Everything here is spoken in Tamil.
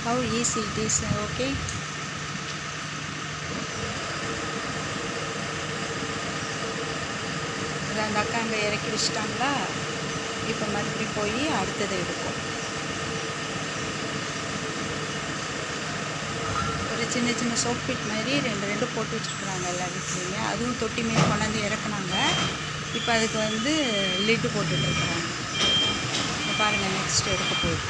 how easy it is. Okay, அந்த அக்கா அங்கே இறக்கி வச்சிட்டாங்களா. இப்போ மறுபடியும் போய் அடுத்ததை எடுக்கும். ஒரு சின்ன சின்ன சோப் பிட் மாதிரி ரெண்டு போட்டு வச்சுருக்குறாங்க எல்லா வீட்லேயுமே. அதுவும் தொட்டி மாரி கொண்டாந்து இறக்குனாங்க. இப்போ அதுக்கு வந்து லிட்டு போட்டுட்ருக்குறாங்க. இப்போ பாருங்கள், நெக்ஸ்ட் எடுக்க போகுது.